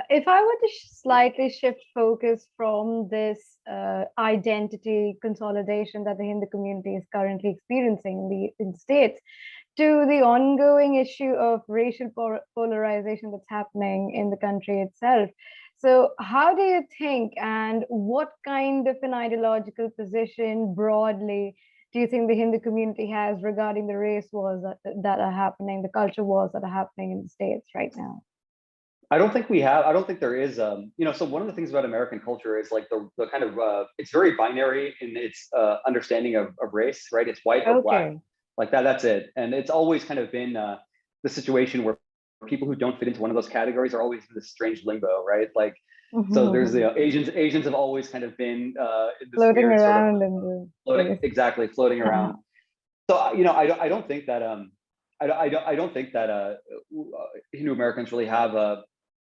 if I were to slightly shift focus from this identity consolidation that the Hindu community is currently experiencing in the States to the ongoing issue of racial polarization that's happening in the country itself. So, how do you think, and what kind of an ideological position broadly do you think the Hindu community has regarding the race wars that are happening, the culture wars that are happening in the States right now? I don't think there is, so one of the things about American culture is like the kind of, it's very binary in its understanding of race, right? It's white or black, Okay. like that, that's it. And it's always kind of been the situation where people who don't fit into one of those categories are always in this strange limbo, right? Like, so there's, Asians have always kind of been in this Floating weird sort of around in the floating, space. exactly, floating around. So, I don't think that, I don't think that Hindu Americans really have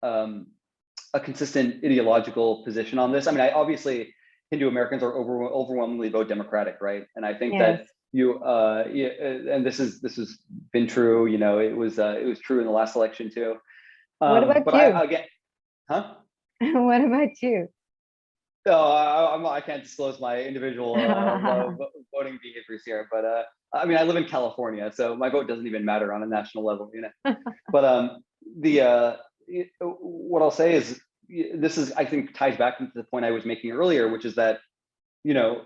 a consistent ideological position on this. I mean, obviously Hindu Americans are overwhelmingly vote Democratic, right? And I think Yes. that and this has been true. It was true in the last election too. What about But you? again, huh? What about you? No, I can't disclose my individual voting behaviors here, but I mean, I live in California, so my vote doesn't even matter on a national level, But the what I'll say is this is, I think, ties back into the point I was making earlier, which is that you know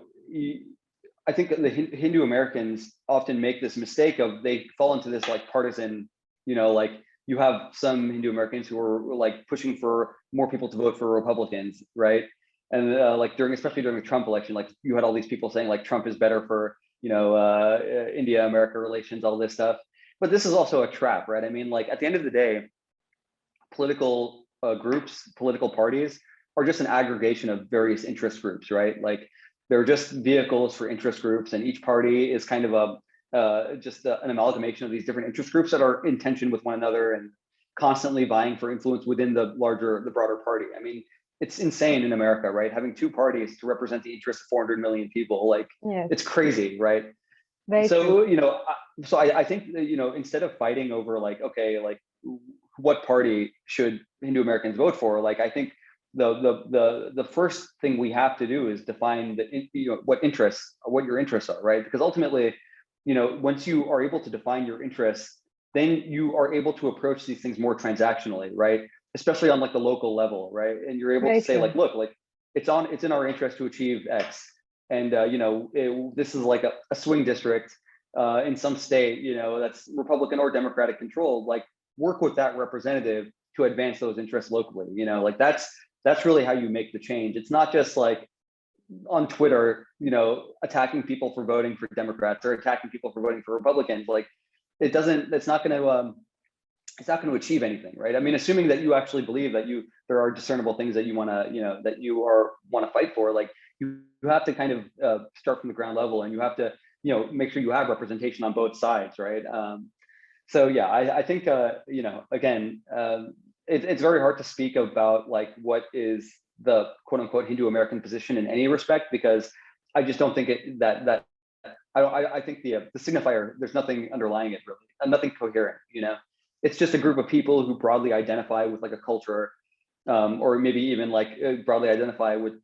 I think the Hindu Americans often make this mistake of they fall into this like partisan, like you have some Hindu Americans who are like pushing for more people to vote for Republicans, right? And like especially during the Trump election, like you had all these people saying like Trump is better for India America relations, all this stuff. But this is also a trap, right? I mean, like at the end of the day, political groups, political parties are just an aggregation of various interest groups, right? Like they're just vehicles for interest groups, and each party is kind of an amalgamation of these different interest groups that are in tension with one another and constantly vying for influence within the broader party. I mean, it's insane in America, right? Having two parties to represent the interests of 400 million people, like Yes, it's crazy, right? very So, true. I think that, instead of fighting over like, okay, like what party should Hindu Americans vote for? Like, I think the first thing we have to do is define what your interests are, right? Because ultimately, once you are able to define your interests, then you are able to approach these things more transactionally, right? Especially on like the local level, right? And you're able to Very say like, true. look, like it's in our interest to achieve X, and this is like a swing district in some state, that's Republican or Democratic controlled. Like work with that representative to advance those interests locally. Like that's really how you make the change. It's not just like on Twitter, attacking people for voting for Democrats or attacking people for voting for Republicans. Like it's not going to achieve anything, right? I mean, assuming that you actually believe that there are discernible things that you want to, that you want to fight for, like you have to kind of start from the ground level, and you have to, make sure you have representation on both sides, right? So yeah, I think, again, it's very hard to speak about like what is the quote unquote Hindu American position in any respect, because I just don't think I think the signifier, there's nothing underlying it really, nothing coherent, It's just a group of people who broadly identify with like a culture, or maybe even like broadly identify with,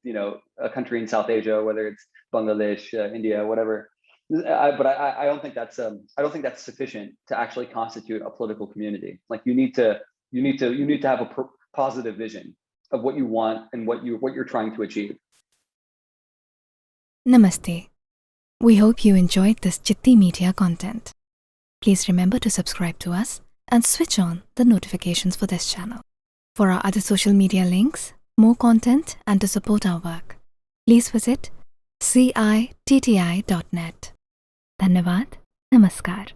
a country in South Asia, whether it's Bangladesh, India, whatever. I don't think that's sufficient to actually constitute a political community. Like you need to have a positive vision of what you want and what you're trying to achieve. Namaste. We hope you enjoyed this Citti Media content. Please remember to subscribe to us and switch on the notifications for this channel. For our other social media links, more content, and to support our work, please visit citti.net. Dhanyavad. Namaskar.